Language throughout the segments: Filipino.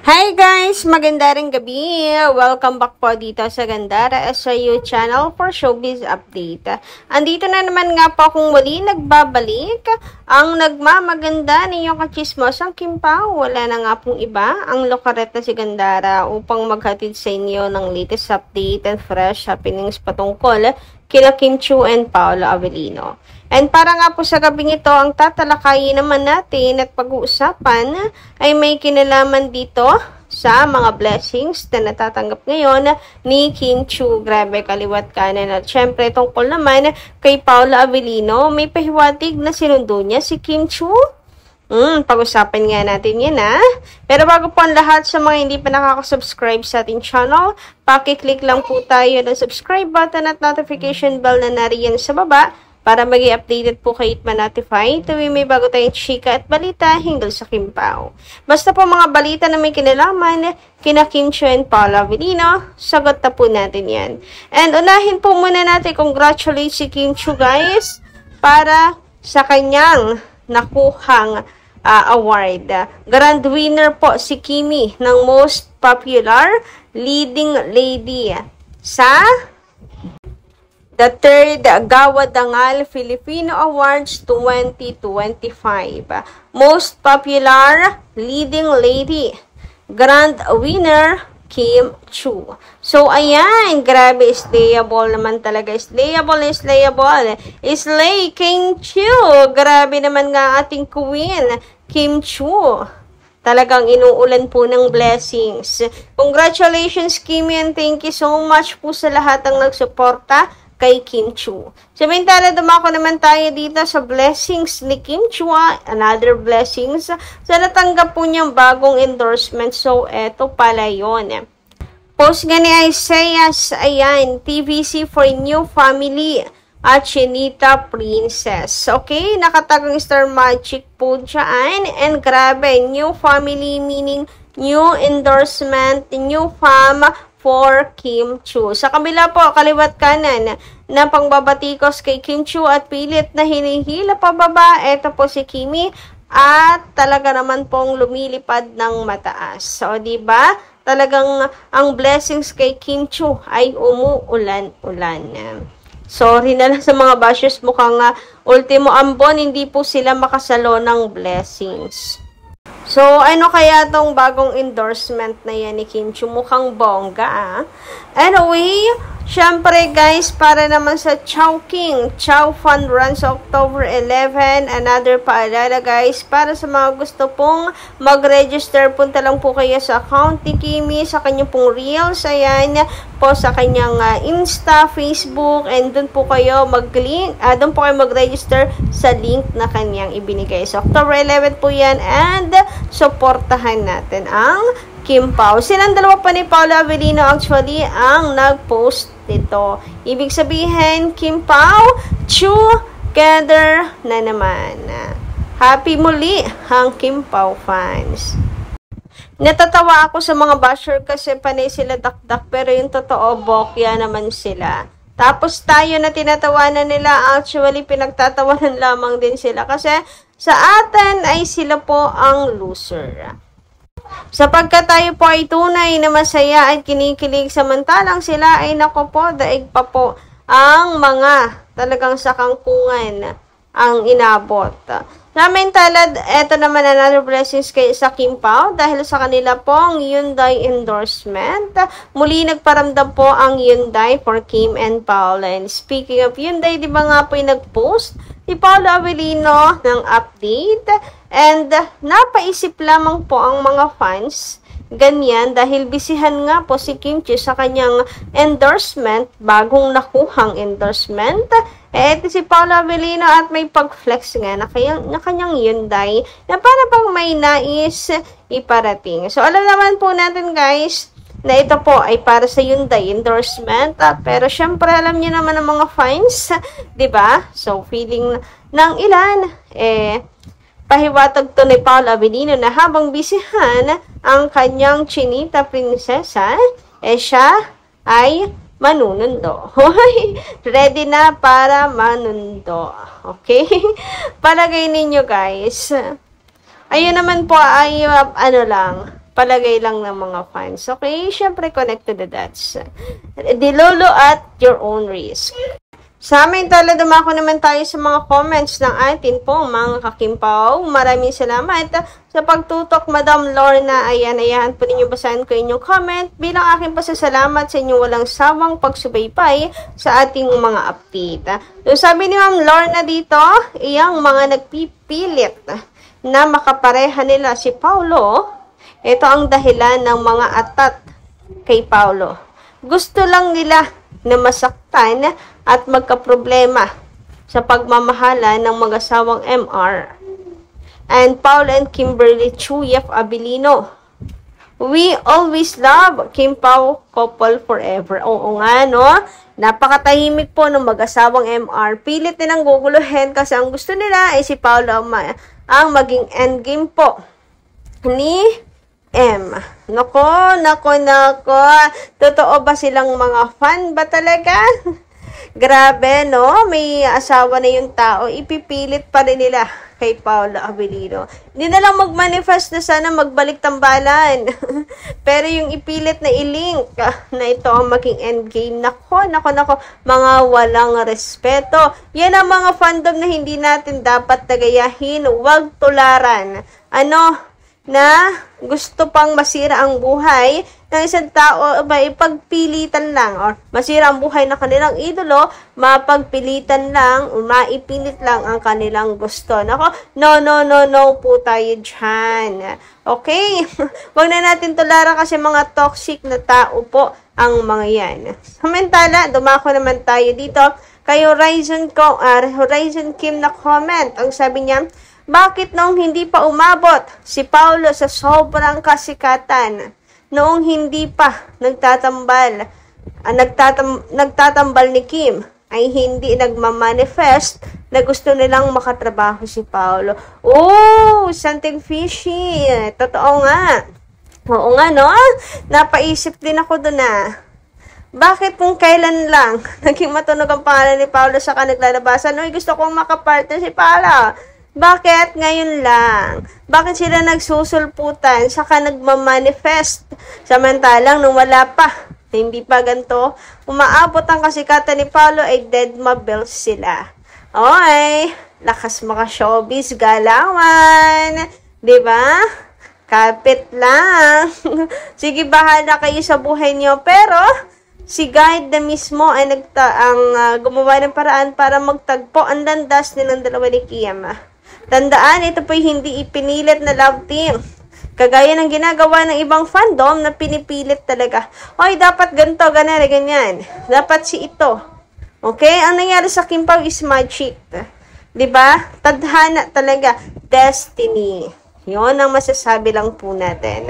Hi guys! Maganda ring gabi! Welcome back po dito sa Gandara SRU channel for showbiz update. Andito na naman nga po akong muli nagbabalik. Ang nagmamaganda ninyong kachismosang Kim Pao. Wala na nga pong iba ang lokaret na si Gandara upang maghatid sa inyo ng latest update and fresh happenings patungkol kila Kim Chiu and Paolo Avellino. And para nga po sa gabing ito, ang tatalakayin naman natin at pag-uusapan ay may kinalaman dito sa mga blessings na natatanggap ngayon ni Kim Chiu. Grabe, kaliwat kanan. At syempre, tungkol naman kay Paolo Avellino, may pahiwatig na sinundo niya si Kim Chiu. Pag-usapan nga natin yan Pero bago po ang lahat, sa mga hindi pa nakaka-subscribe sa ating channel, paki-click lang po tayo ng subscribe button at notification bell na nariyan sa baba para maging updated po kayo at ma-notify tuwing may bago tayong chika at balita hinggil sa Kim Pao. Basta po mga balita na may kinalaman kina Kim Chiu and Paolo Avellino, sagot na po natin yan. And unahin po muna natin congratulate si Kim Chiu guys para sa kanyang nakuhang award. Grand winner po si Kimi ng Most Popular Leading Lady sa the 3rd Gawadangal Filipino Awards 2025. Most Popular Leading Lady. Grand winner Kim Chiu. So, ayan. Grabe, slayable naman talaga. Slayable. Slay Kim Chiu. Grabe naman nga ating queen, Kim Chiu. Talagang inuulan po ng blessings. Congratulations, Kimi, and thank you so much po sa lahat ng nagsuporta kay Kim Chiu. Samantala, dumako naman tayo dito sa blessings ni Kim Chiu. Another blessings sa natanggap po niyang bagong endorsement. So, eto pala yun. Post nga ni Isaiah, ayan, TVC for new family at Chinita Princess. Okay, nakatagang Star Magic po dyan. And grabe, new family meaning new endorsement, new fam for Kim Chiu. Sa kabila po, kaliwat kanan na pangbabatikos kay Kim Chiu at pilit na hinihila pababa, eto po si Kimi at talaga naman pong lumilipad ng mataas. So, diba? Talagang ang blessings kay Kim Chiu ay umuulan-ulan. Sorry na lang sa mga bashers, mukhang ultimo ambon, hindi po sila makasalo ng blessings. So, ano kaya tong bagong endorsement na yan ni Kim Chiu? Mukhang bongga Anyway, syempre guys, para naman sa Chowking, Chow Fun Run sa October 11, another paalala guys, para sa mga gusto pong mag-register, punta lang po kayo sa account ni Kimi, sa kanyang pong Reels, ayan, po sa kanyang Insta, Facebook, and dun po kayo mag-link, dun po kayo mag-register sa link na kanyang ibinigay. So, October 11 po yan, and supportahan natin ang Kim Pao. Silang dalawa pa ni Paolo Avellino actually ang nag-post nito. Ibig sabihin, Kim Pao, together na naman. Happy muli ang Kim Pao fans. Natatawa ako sa mga basher kasi panay sila dakdak pero yung totoo bokya naman sila. Tapos tayo na tinatawanan nila, actually pinagtatawanan lamang din sila kasi sa atin ay sila po ang loser. Sapagkat tayo po ay tunay na masaya at kinikilig, samantalang sila ay nako po, daig pa po ang mga talagang sakangkungan ang inabot. Samantala, eto naman another blessings kay sa Kim Pao dahil sa kanila pong Hyundai endorsement. Muli nagparamdam po ang Hyundai for Kim and Paolo. And speaking of Hyundai, di ba nga po yung nag-post si Paolo Avellino ng update? And napaisip lamang po ang mga fans ganyan dahil bisihan nga po si Kim Chiu sa kanyang endorsement, bagong nakuhang endorsement. Ito si Paolo Avellino at may pag-flex nga na kanyang Hyundai na para bang may nais iparating. So, alam naman po natin guys na ito po ay para sa Hyundai endorsement. Pero syempre alam niyo naman ang mga fans, 'di ba? So, feeling ng ilan pahiwatag to ni Paolo Avellino na habang bisihan ang kanyang Chinita Prinsesa, siya ay manunundo. Ready na para manundo. Okay? Palagay ninyo guys. Ayun naman po ay ano lang, Palagay lang ng mga fans. Okay? Syempre, connect to the dots. Dilolo at your own risk. Sa amin tala, dumako naman tayo sa mga comments ng atin po, mga kakimpaw. Maraming salamat sa pagtutok, Madam Lorna. Ayan, po ninyo basahin ko inyong comment. Bilang aking pasasalamat sa inyong walang sawang pagsubaybay sa ating mga update. So, sabi ni Ma'am Lorna dito, iyang mga nagpipilit na makapareha nila si Paulo. Ito ang dahilan ng mga atat kay Paulo. Gusto lang nila na masaktan at magkaproblema sa pagmamahala ng mag-asawang MR and Paul and Kimberly Chu F. Abilino. We always love Kim Pao couple forever. Oo nga, no? Napakatahimik po ng mag-asawang MR. Pilit nilang guguluhin kasi ang gusto nila ay si Paolo ang maging endgame po ni M. Nako. Totoo ba silang mga fan ba talaga? Grabe, no? May asawa na yung tao, ipipilit pa rin nila kay Paolo Abilino. Hindi na lang mag-manifest na sana magbalik tambalan. Pero yung ipilit na i-link na ito ang maging endgame. Nako, mga walang respeto. Yan ang mga fandom na hindi natin dapat tagayahin. Huwag tularan. Na gusto pang masira ang buhay ng isang tao, ipagpilitan lang, or masira ang buhay ng kanilang idolo, mapagpilitan lang, o maipilit lang ang kanilang gusto. Nako, no po tayo dyan. Okay? Huwag na natin tularan kasi mga toxic na tao po ang mga yan. Samantala, dumako naman tayo dito kay Horizon Kim na comment. Ang sabi niya, bakit noong hindi pa umabot si Paulo sa sobrang kasikatan, noong hindi pa nagtatambal ni Kim, ay hindi nagmamanifest na gusto nilang makatrabaho si Paulo? Oh, something fishy. Totoo nga. Oo nga, no? Napaisip din ako doon bakit kung kailan lang naging matunog ang pangalan ni Paulo sa kaniglalabasan, gusto kong makapartner si Paulo. Bakit ngayon lang? Bakit sila nagsusulputan saka nagmamanifest? Samantalang nung wala pa, hindi pa ganito, umaabot ang kasikatan ni Paulo ay dead mabels sila. Okay, lakas maka showbiz, galawan. Diba? Kapit lang. Sige, bahala kayo sa buhay niyo. Pero, si God na mismo ay gumawa ng paraan para magtagpo ang landas nilang dalawa ni Kim. Tandaan, ito po'y hindi ipinilit na love team. Kagaya ng ginagawa ng ibang fandom na pinipilit talaga. Oy, dapat ganito, ganyan. Dapat si ito. Okay? Ang nangyari sa Kim Pao is magic. Diba? Tadhana talaga. Destiny. Yun ang masasabi lang po natin.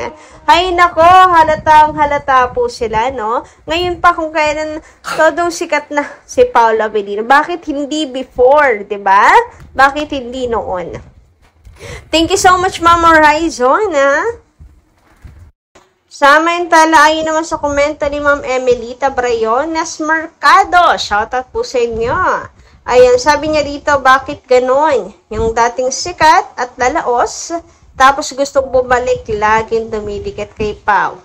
Ay nako, halata po sila, no? Ngayon pa kung kailan todong sikat na si Paolo Abilino. Bakit hindi before, diba? Bakit hindi noon? Thank you so much, Ma'am Horizon, Samantala, ayun naman sa komento ni Ma'am Emelita Brayones Mercado. Shoutout po sa inyo. Ayan, sabi niya dito, bakit ganon? Yung dating sikat at lalaos, tapos gustong bumalik, laging dumidikit kay Pao.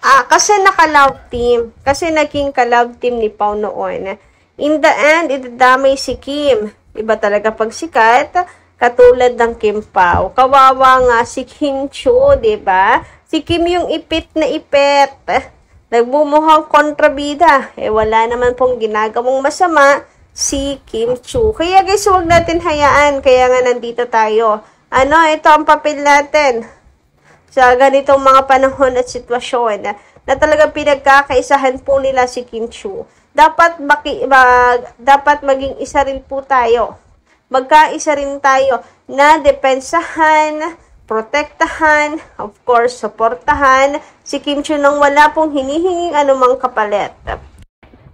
Kasi naka-love team. Kasi naging ka-love team ni Pao noon. In the end, idadamay si Kim. Iba talaga pag sikat, katulad ng Kim Pao. Kawawa nga si Kim Chu, diba? Si Kim yung ipit na ipit. Nagbumuhang kontrabida. Wala naman pong ginagawang masama si Kim Chu. Kaya guys, huwag natin hayaan. Kaya nga nandito tayo. Ito ang papel natin sa ganitong mga panahon at sitwasyon na talagang pinagkakaisahan po nila si Kim Chu. Dapat maging isa rin po tayo. Magkaisa rin tayo na depensahan, protektahan, of course, suportahan si Kim Chu nang wala pong hinihinging anumang kapalit.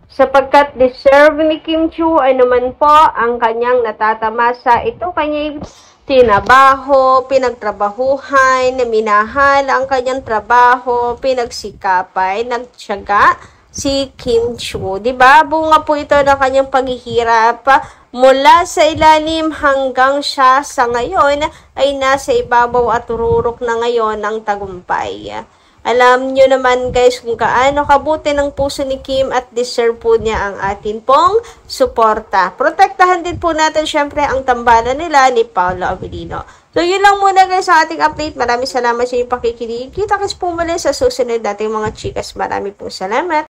Sapagkat deserve ni Kim Chu ay naman po ang kanyang natatamasa. Ito kanyang tinabaho, pinagtrabahuhan, minahal ang kanyang trabaho, pinagsikapan, nagtiyaga si Kim Chu. Diba? Bunga po ito ng kanyang paghihirap mula sa ilalim hanggang siya sa ngayon ay nasa ibabaw at tururok na ngayon ng tagumpay. Alam nyo naman guys kung gaano kabuti ng puso ni Kim at deserve po niya ang atin pong suporta. Protektahan din po natin syempre ang tambalan nila ni Paolo Avellino. So yun lang muna guys sa ating update. Maraming salamat sa inyong pakikinig. Kita-kits po muli sa susunod nating mga chikas. Maraming po salamat.